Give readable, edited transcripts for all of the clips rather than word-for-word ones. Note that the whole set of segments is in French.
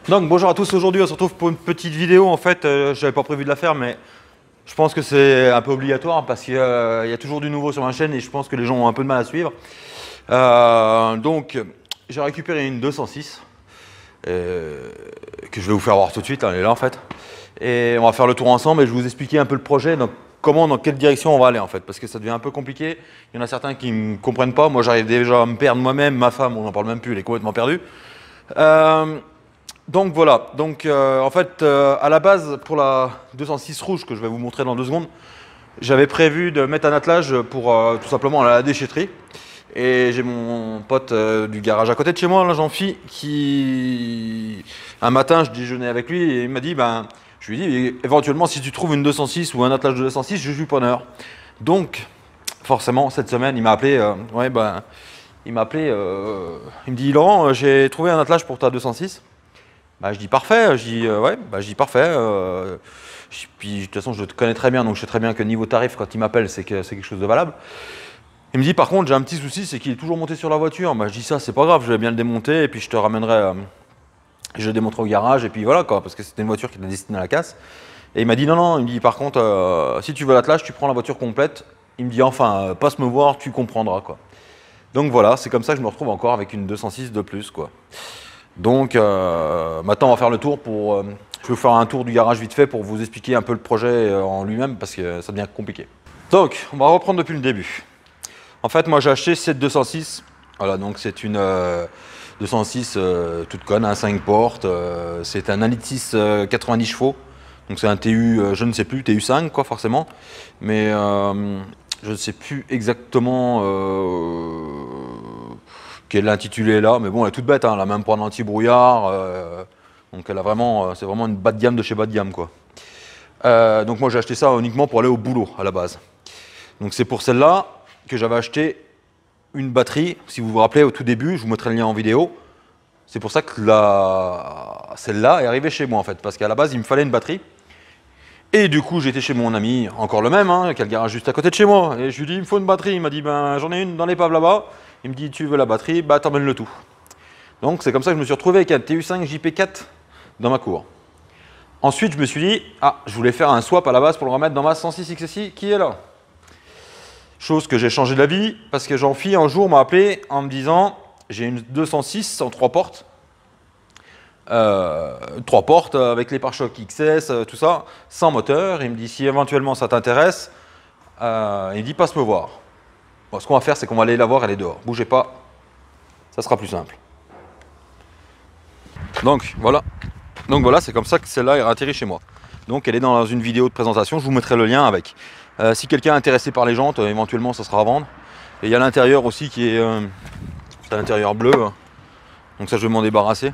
Donc bonjour à tous, aujourd'hui on se retrouve pour une petite vidéo. En fait, j'avais pas prévu de la faire, mais je pense que c'est un peu obligatoire parce qu'il y a toujours du nouveau sur ma chaîne et je pense que les gens ont un peu de mal à suivre. Donc j'ai récupéré une 206 que je vais vous faire voir tout de suite, elle est là en fait. Et on va faire le tour ensemble et je vais vous expliquer un peu le projet, donc comment, dans quelle direction on va aller en fait, parce que ça devient un peu compliqué. Il y en a certains qui ne me comprennent pas, moi j'arrive déjà à me perdre moi-même, ma femme on n'en parle même plus, elle est complètement perdue. Donc voilà, en fait à la base pour la 206 rouge que je vais vous montrer dans 2 secondes, j'avais prévu de mettre un attelage pour tout simplement aller à la déchetterie. Et j'ai mon pote du garage à côté de chez moi, là Jean-Phi, qui un matin je déjeunais avec lui et il m'a dit, je lui ai dit éventuellement si tu trouves une 206 ou un attelage de 206, je suis preneur. Donc forcément cette semaine il m'a appelé, il m'a appelé, il me dit Laurent, j'ai trouvé un attelage pour ta 206. Je dis parfait, je dis parfait. Puis de toute façon je te connais très bien, donc je sais très bien que niveau tarif quand il m'appelle c'est que c'est quelque chose de valable. Il me dit par contre j'ai un petit souci, c'est qu'il est toujours monté sur la voiture. Je dis ça c'est pas grave, je vais bien le démonter et puis je te ramènerai, je le démonterai au garage et puis voilà quoi, parce que c'était une voiture qui était destinée à la casse. Et il m'a dit non, il me dit par contre si tu veux l'attelage tu prends la voiture complète. Il me dit enfin passe me voir, tu comprendras quoi. Donc voilà, c'est comme ça que je me retrouve encore avec une 206 de plus quoi. Donc maintenant on va faire le tour pour, je vais vous faire un tour du garage vite fait pour vous expliquer un peu le projet en lui-même parce que ça devient compliqué. Donc on va reprendre depuis le début. En fait moi j'ai acheté cette 206, voilà donc c'est une 206 toute conne, un 5 portes, c'est un 1,6 litre 90 chevaux, donc c'est un TU, je ne sais plus, TU5 quoi forcément, mais je ne sais plus exactement quel l'intitulé là, mais bon elle est toute bête, hein, elle a même pas d'anti-brouillard, donc elle a vraiment, c'est vraiment une bas de gamme de chez bas de gamme quoi. Donc moi j'ai acheté ça uniquement pour aller au boulot à la base. Donc c'est pour celle-là que j'avais acheté une batterie, si vous vous rappelez au tout début, je vous mettrai le lien en vidéo. C'est pour ça que celle-là est arrivée chez moi en fait, parce qu'à la base il me fallait une batterie. Et du coup j'étais chez mon ami, encore le même, hein, qui a le garage juste à côté de chez moi. Et je lui dis il me faut une batterie, il m'a dit j'en ai une dans l'épave là-bas. Il me dit tu veux la batterie, t'emmènes le tout. Donc c'est comme ça que je me suis retrouvé avec un TU5 JP4 dans ma cour. Ensuite je me suis dit, je voulais faire un swap à la base pour le remettre dans ma 106 XSI qui est là. Chose que j'ai changé d'avis parce que Jean-Phi un jour m'a appelé en me disant j'ai une 206 en 3 portes. 3 portes avec les pare-chocs XS, tout ça, sans moteur. Il me dit si éventuellement ça t'intéresse, il me dit passe me voir. Bon, ce qu'on va faire c'est qu'on va aller la voir, elle est dehors. Bougez pas, ça sera plus simple. Donc voilà, c'est comme ça que celle-là est atterrie chez moi. Donc elle est dans une vidéo de présentation, je vous mettrai le lien avec. Si quelqu'un est intéressé par les jantes, éventuellement ça sera à vendre. Et il y a l'intérieur aussi qui est c'est l'intérieur bleu, donc ça je vais m'en débarrasser.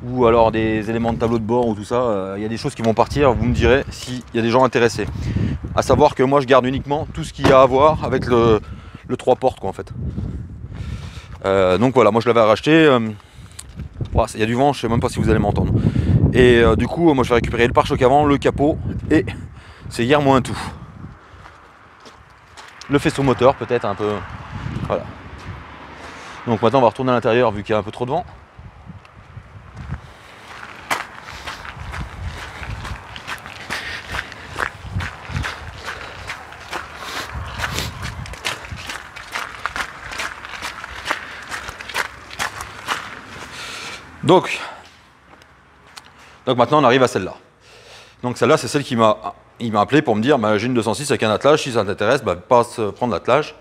Ou alors des éléments de tableau de bord ou tout ça, il y a des choses qui vont partir, vous me direz s'il y a des gens intéressés. À savoir que moi je garde uniquement tout ce qu'il y a à voir avec le 3 portes quoi en fait. Donc voilà, moi je l'avais racheté, il y a du vent, je sais même pas si vous allez m'entendre. Et du coup moi je vais récupérer le pare-choc avant, le capot et c'est hier moins tout. Le faisceau moteur peut-être un peu, voilà. Donc maintenant on va retourner à l'intérieur vu qu'il y a un peu trop de vent. Donc maintenant on arrive à celle-là. Donc celle-là c'est celle qui m'a appelé pour me dire j'ai une 206 avec un attelage, si ça t'intéresse, passe prendre l'attelage.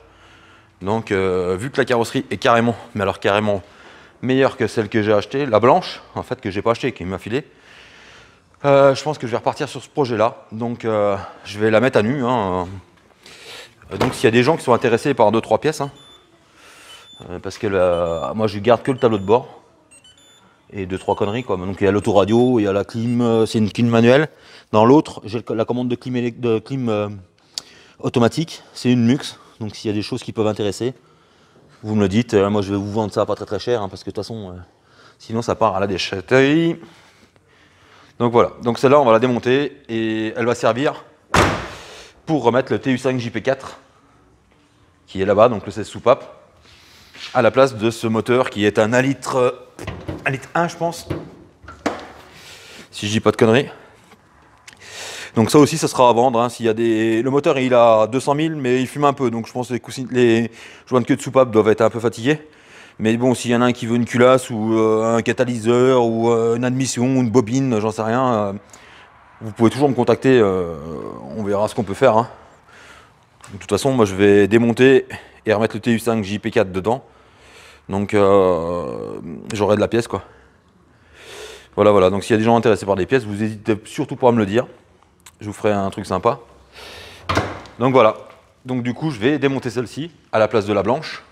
Donc vu que la carrosserie est carrément, mais alors carrément meilleure que celle que j'ai achetée, la blanche en fait que j'ai pas achetée, qui m'a filé, je pense que je vais repartir sur ce projet-là. Donc je vais la mettre à nu. Hein. Donc s'il y a des gens qui sont intéressés par 2-3 pièces, hein, parce que moi je garde que le tableau de bord. Et 2-3 conneries quoi. Donc il y a l'autoradio, il y a la clim, c'est une clim manuelle. Dans l'autre, j'ai la commande de clim automatique, c'est une Mux. Donc s'il y a des choses qui peuvent intéresser, vous me le dites. Moi je vais vous vendre ça pas très cher, hein, parce que de toute façon, sinon ça part à la déchetterie. Donc voilà, donc celle-là on va la démonter et elle va servir pour remettre le TU5 JP4 qui est là-bas, donc le 16 soupape, à la place de ce moteur qui est un 1 litre 1 je pense, si je dis pas de conneries. Donc ça aussi, ça sera à vendre. Hein. S'il y a le moteur, il a 200 000, mais il fume un peu. Donc je pense que les joints de queue de soupape doivent être un peu fatigués. Mais bon, s'il y en a un qui veut une culasse ou un catalyseur ou une admission ou une bobine, j'en sais rien, vous pouvez toujours me contacter. On verra ce qu'on peut faire. Hein. De toute façon, moi je vais démonter et remettre le TU5 JP4 dedans. Donc j'aurai de la pièce quoi. Voilà, voilà. Donc s'il y a des gens intéressés par des pièces, vous n'hésitez surtout pas à me le dire. Je vous ferai un truc sympa. Donc voilà. Donc du coup, je vais démonter celle-ci à la place de la blanche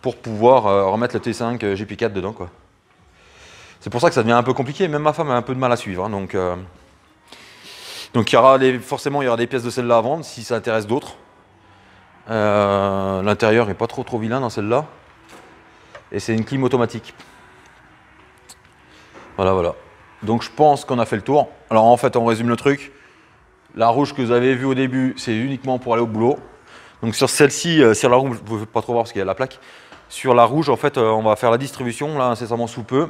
pour pouvoir remettre le T5 GP4 dedans, quoi. C'est pour ça que ça devient un peu compliqué. Même ma femme a un peu de mal à suivre. Hein, donc il y aura forcément il y aura des pièces de celle-là à vendre si ça intéresse d'autres. L'intérieur n'est pas trop vilain dans celle-là. Et c'est une clim automatique. Voilà, voilà. Donc je pense qu'on a fait le tour. Alors en fait, on résume le truc. La rouge que vous avez vue au début, c'est uniquement pour aller au boulot. Donc sur celle-ci, sur la rouge, vous ne pouvez pas trop voir parce qu'il y a la plaque. Sur la rouge, en fait, on va faire la distribution, là, incessamment sous peu.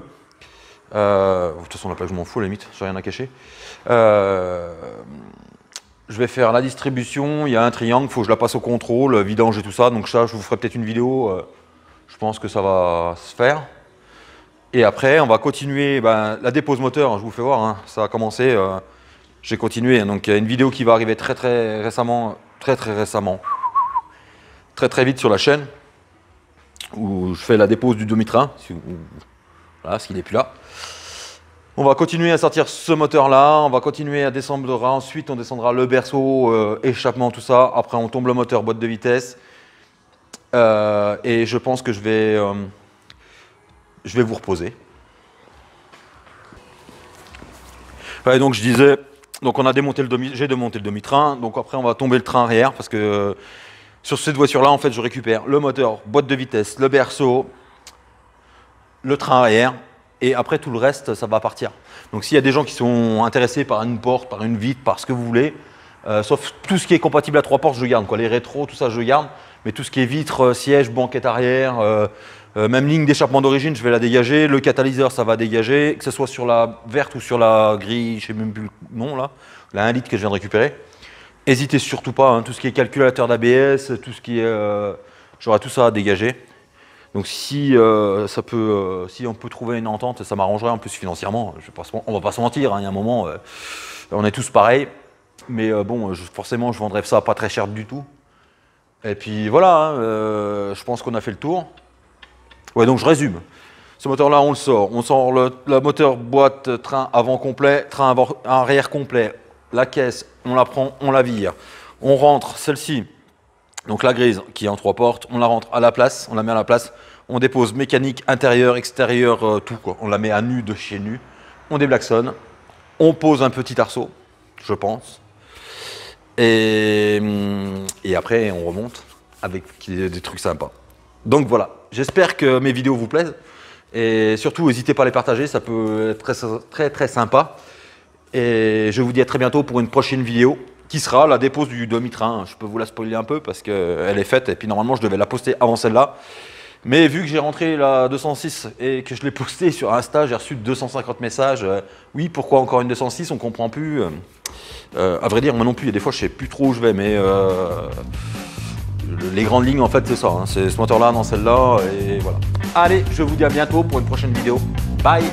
De toute façon, la plaque, je m'en fous, à la limite, j'ai rien à cacher. Je vais faire la distribution, il y a un triangle, il faut que je la passe au contrôle, vidange et tout ça. Donc ça, je vous ferai peut-être une vidéo, je pense que ça va se faire. Et après, on va continuer la dépose moteur, je vous fais voir, hein, ça a commencé, j'ai continué. Donc il y a une vidéo qui va arriver très récemment, très vite sur la chaîne, où je fais la dépose du demi-train, voilà, parce qu'il n'est plus là. On va continuer à sortir ce moteur-là, on va continuer à descendre, ensuite on descendra le berceau, échappement, tout ça. Après on tombe le moteur, boîte de vitesse. Et je pense que je vais vous reposer. Ouais, donc je disais, donc on a démonté j'ai démonté le demi-train, donc après on va tomber le train arrière parce que sur cette voiture-là, en fait, je récupère le moteur, boîte de vitesse, le berceau, le train arrière, et après tout le reste, ça va partir. Donc s'il y a des gens qui sont intéressés par une porte, par une vitre, par ce que vous voulez, sauf tout ce qui est compatible à 3 portes, je garde, quoi. Les rétros, tout ça, je garde, mais tout ce qui est vitre, siège, banquette arrière, même ligne d'échappement d'origine, je vais la dégager. Le catalyseur, ça va dégager, que ce soit sur la verte ou sur la grille, je ne sais même plus le nom, là, la 1 litre que je viens de récupérer. N'hésitez surtout pas, hein, tout ce qui est calculateur d'ABS, tout ce qui est... j'aurai tout ça à dégager. Donc si on peut trouver une entente, ça m'arrangerait en plus financièrement. On va pas se mentir, hein, il y a un moment, on est tous pareils. Mais bon, forcément, je vendrais ça pas très cher du tout. Et puis voilà, hein, je pense qu'on a fait le tour. Ouais, donc je résume. Ce moteur-là, on le sort. On sort le moteur boîte train avant complet, train arrière complet. La caisse, on la prend, on la vire. On rentre celle-ci, donc la grise qui est en 3 portes, on la rentre à la place, on la met à la place. On dépose mécanique, intérieur, extérieur, tout quoi. On la met à nu de chez nu. On déblaxonne. On pose un petit arceau, je pense. Et après, on remonte avec des trucs sympas. Donc voilà, j'espère que mes vidéos vous plaisent. Et surtout, n'hésitez pas à les partager, ça peut être très sympa. Et je vous dis à très bientôt pour une prochaine vidéo qui sera la dépose du demi-train. Je peux vous la spoiler un peu parce qu'elle est faite et puis normalement je devais la poster avant celle-là. Mais vu que j'ai rentré la 206 et que je l'ai postée sur Insta, j'ai reçu 250 messages. Oui, pourquoi encore une 206? On ne comprend plus. À vrai dire, moi non plus, il y a des fois je ne sais plus trop où je vais, mais les grandes lignes en fait c'est ça. Hein, c'est ce moteur-là dans celle-là et voilà. Allez, je vous dis à bientôt pour une prochaine vidéo. Bye!